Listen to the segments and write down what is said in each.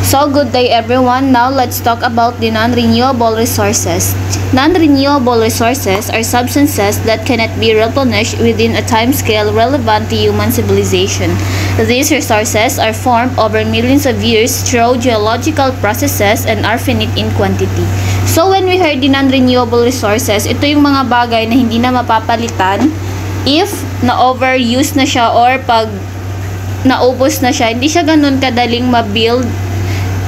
So good day everyone. Now let's talk about the non-renewable resources. Non-renewable resources are substances that cannot be replenished within a time scale relevant to human civilization. These resources are formed over millions of years through geological processes and are finite in quantity. So when we heard the non-renewable resources, ito yung mga bagay na hindi na mapapalitan if na-overuse na siya or pag naubos na siya, hindi siya ganun kadaling ma-build.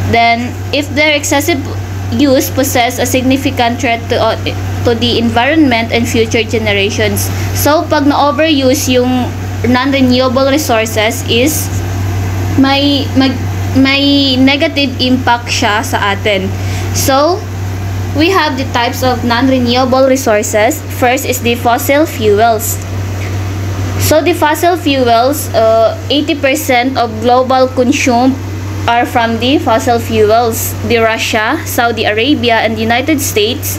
Then, if their excessive use poses a significant threat to the environment and future generations. So, pag na-overuse yung non-renewable resources is may negative impact siya sa atin. So, we have the types of non-renewable resources. First is the fossil fuels. So, the fossil fuels, 80% of global consumed are from the fossil fuels. The Russia, Saudi Arabia, and the United States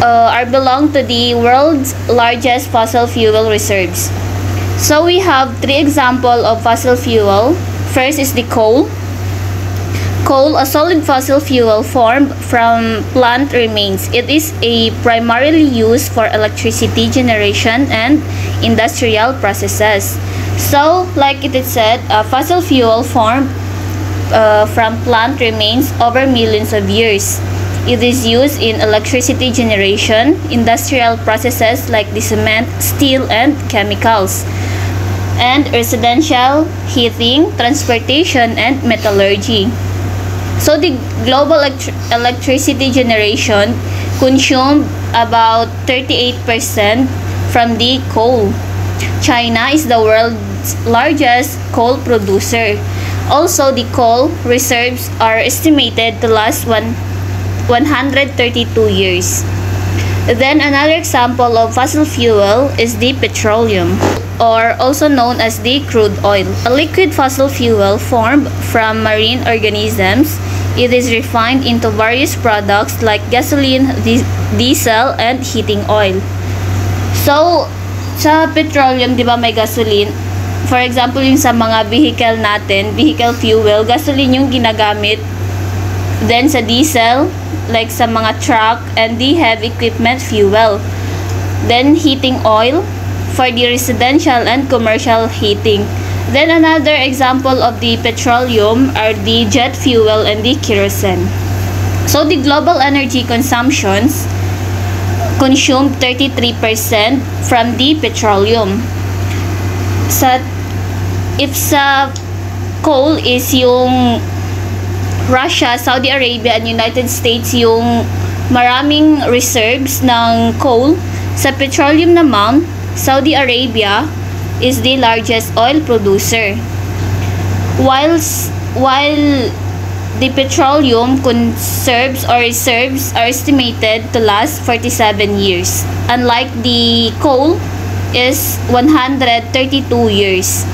are belong to the world's largest fossil fuel reserves. So we have three examples of fossil fuel. First is the coal. Coal, a solid fossil fuel formed from plant remains. It is primarily used for electricity generation and industrial processes. So, like it is said, fossil fuel formed from plant remains over millions of years. It is used in electricity generation, industrial processes like the cement, steel, and chemicals, and residential heating, transportation, and metallurgy. So, the global electricity generation consumed about 38% from the coal. China is the world's largest coal producer. Also, the coal reserves are estimated to last 132 years. Then, another example of fossil fuel is the petroleum, or also known as the crude oil, a liquid fossil fuel formed from marine organisms. It is refined into various products like gasoline, diesel, and heating oil. So, sa petroleum, di ba may gasoline? For example, yung sa mga vehicle natin, vehicle fuel, gasoline yung ginagamit. Then sa diesel, like sa mga truck and the heavy equipment fuel. Then heating oil for the residential and commercial heating. Then another example of the petroleum are the jet fuel and the kerosene. So the global energy consumptions consumed 33% from the petroleum. If sa coal is yung Russia, Saudi Arabia, and United States yung maraming reserves ng coal, sa petroleum naman, Saudi Arabia is the largest oil producer. While the petroleum conserves or reserves are estimated to last 47 years, unlike the coal is 132 years.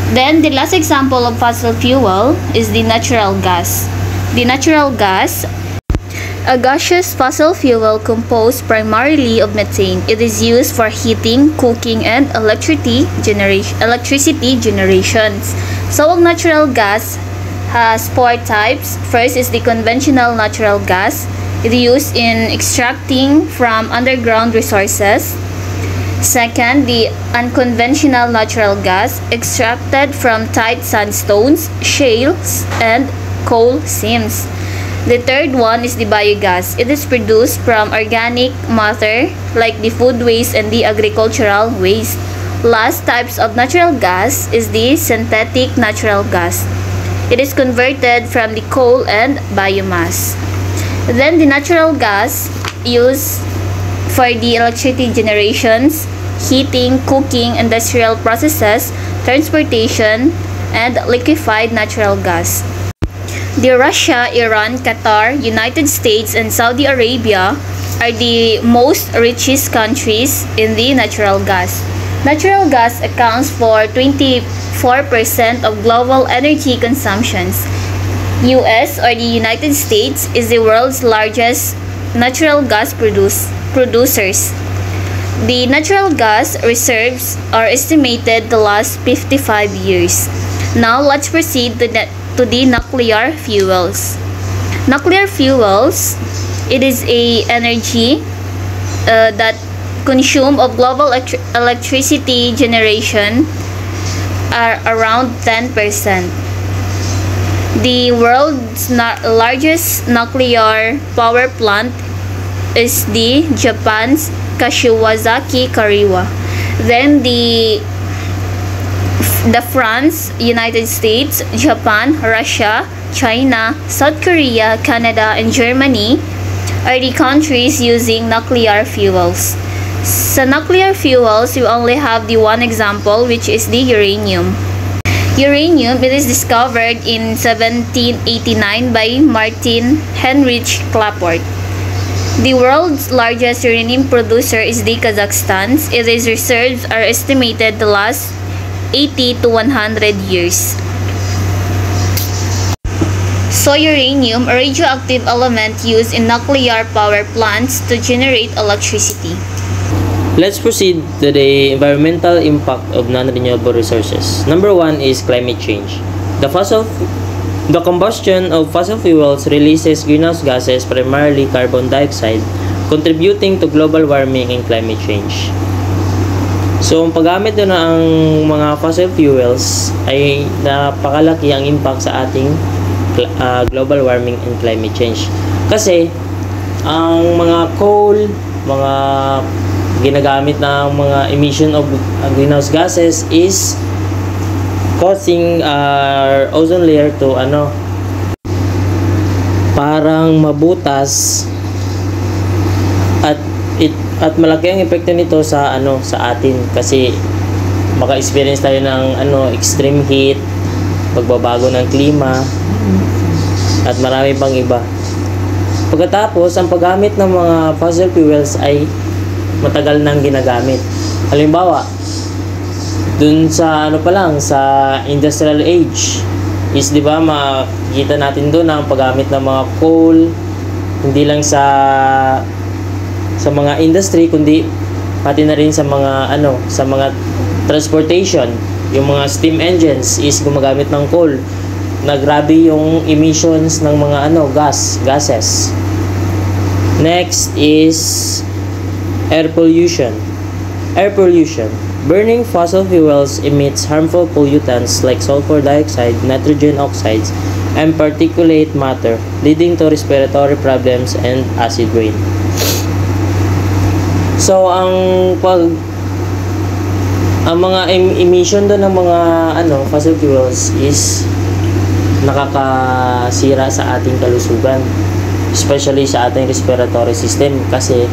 Then, the last example of fossil fuel is the natural gas. The natural gas, a gaseous fossil fuel composed primarily of methane. It is used for heating, cooking, and electricity generations. So, ang natural gas has four types. First is the conventional natural gas. It is used in extracting from underground resources. Second, the unconventional natural gas extracted from tight sandstones, shales, and coal seams. The third one is the biogas. It is produced from organic matter like the food waste and the agricultural waste. Last types of natural gas is the synthetic natural gas. It is converted from the coal and biomass. Then the natural gas used for the electricity generations, heating, cooking, industrial processes, transportation, and liquefied natural gas. The Russia, Iran, Qatar, United States, and Saudi Arabia are the most richest countries in the natural gas. Natural gas accounts for 24% of global energy consumptions. US or the United States is the world's largest natural gas producers. The natural gas reserves are estimated to last 55 years. Now let's proceed to to the nuclear fuels. Nuclear fuels, it is a energy that consume of global electricity generation are around 10%. The world's largest nuclear power plant is the Japan's Kashiwazaki Kariwa. Then the France, United States, Japan, Russia, China, South Korea, Canada, and Germany are the countries using nuclear fuels. Sa nuclear fuels, we only have the one example, which is the uranium. Uranium, it is discovered in 1789 by Martin Heinrich Klaproth. The world's largest uranium producer is the Kazakhstan. Its reserves are estimated to last 80 to 100 years. So uranium, a radioactive element used in nuclear power plants to generate electricity. Let's proceed to the environmental impact of non-renewable resources. Number 1 is climate change. The combustion of fossil fuels releases greenhouse gases, primarily carbon dioxide, contributing to global warming and climate change. So, ang paggamit doon ng mga fossil fuels ay napakalaki ang impact sa ating global warming and climate change. Kasi, ang mga coal, mga ginagamit na mga emission of greenhouse gases is causing our ozone layer to parang mabutas, at malaki ang epekto nito sa sa atin kasi maka-experience tayo ng extreme heat, pagbabago ng klima, at marami pang iba. Pagkatapos, ang paggamit ng mga fossil fuels ay matagal nang ginagamit. Halimbawa, dun sa sa industrial age is, di ba, makikita natin doon ang paggamit ng mga coal, hindi lang sa mga industry, kundi pati na rin sa mga sa mga transportation. Yung mga steam engines is gumagamit ng coal, na grabe yung emissions ng mga gases. Next is air pollution. Burning fossil fuels emits harmful pollutants like sulfur dioxide, nitrogen oxides, and particulate matter, leading to respiratory problems and acid rain. So, ang mga emission doon ng mga fossil fuels is nakakasira sa ating kalusugan, especially sa ating respiratory system, kasi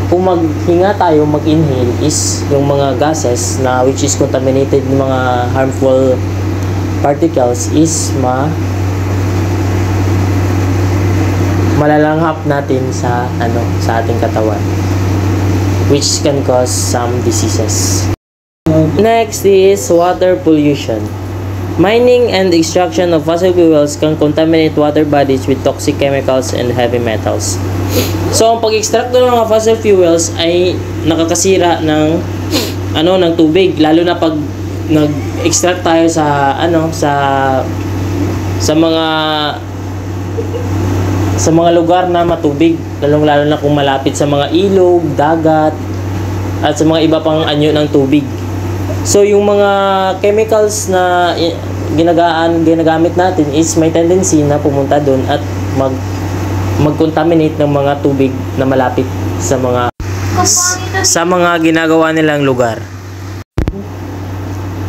kung maghinga tayo, mag-inhale is yung mga gases na which is contaminated ng mga harmful particles is malalanghap natin sa ating katawan, which can cause some diseases. Next is water pollution. Mining and extraction of fossil fuels can contaminate water bodies with toxic chemicals and heavy metals. So, ang pag-extract ng mga fossil fuels ay nakakasira ng tubig, lalo na pag nag-extract tayo sa mga lugar na matubig, lalong-lalo na kung malapit sa mga ilog, dagat, at sa mga iba pang anyo ng tubig. So, yung mga chemicals na ginagamit natin is may tendency na pumunta doon at mag-contaminate ng mga tubig na malapit sa mga ginagawa nilang lugar.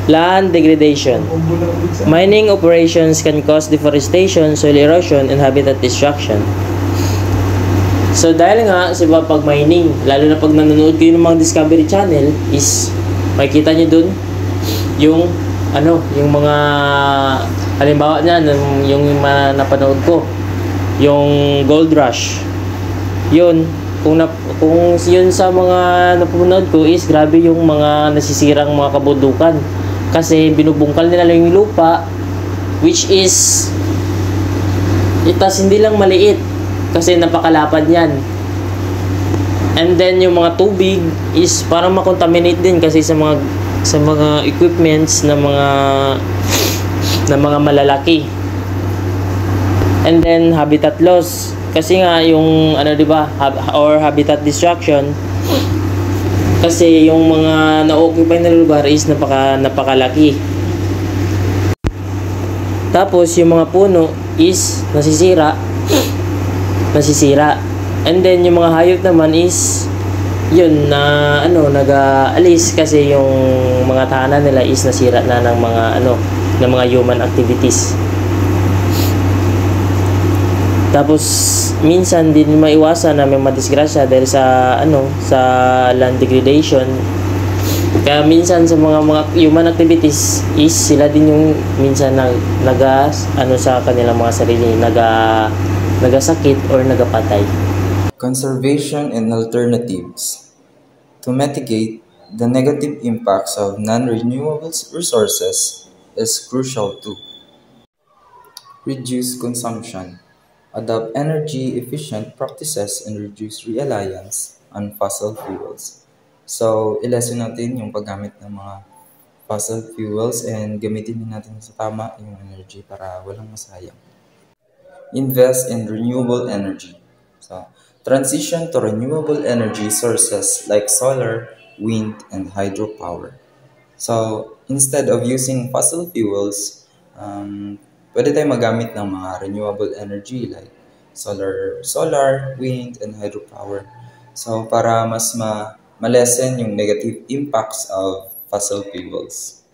Land degradation. Mining operations can cause deforestation, soil erosion, and habitat destruction. So, dahil nga, pag mining, lalo na pag nanonood kayo ng mga Discovery Channel, is makikita nyo dun yung mga halimbawa niyan, yung napanood ko, yung Gold Rush. Yun, kung yun sa mga napanood ko is grabe yung mga nasisirang mga kabundukan. Kasi binubungkal nila lang yung lupa, which is hindi lang maliit kasi napakalapad yan. And then yung mga tubig is parang makontaminate din kasi sa mga sa mga equipments na mga malalaki. And then habitat loss, kasi nga yung ano, 'di ba, or habitat destruction, kasi yung mga na-occupy na lugar is napakalaki. Tapos yung mga puno is nasisira. And then yung mga hayop naman is yun na nag-aalis kasi yung mga tahanan nila is nasira na ng mga human activities. Tapos minsan din maiwasan na may madisgrasya dahil sa land degradation. Kaya minsan sa mga human activities is sila din yung minsan sa kanilang mga sarili nagasakit or nagapatay. Conservation and alternatives. To mitigate the negative impacts of non-renewable resources is crucial too. Reduce consumption. Adopt energy-efficient practices and reduce reliance on fossil fuels. So, i-lessen natin yung paggamit ng mga fossil fuels and gamitin din natin sa tama yung energy para walang masayang. Invest in renewable energy. So, transition to renewable energy sources like solar, wind, and hydropower. So, instead of using fossil fuels, pwede tayo magamit ng mga renewable energy like solar, wind, and hydropower. So, para mas ma-lessen yung negative impacts of fossil fuels.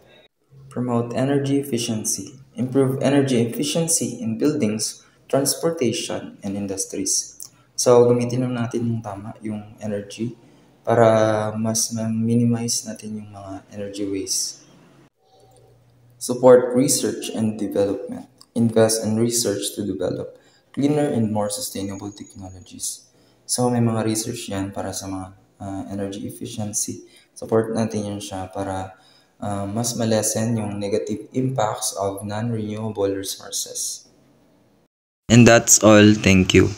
Promote energy efficiency. Improve energy efficiency in buildings, transportation, and industries. So, gamitin lang natin yung tama, yung energy, para mas minimize natin yung mga energy waste. Support research and development. Invest in research to develop cleaner and more sustainable technologies. So, may mga research yan para sa mga energy efficiency. Support natin yun siya para mas malesen yung negative impacts of non-renewable resources. And that's all. Thank you.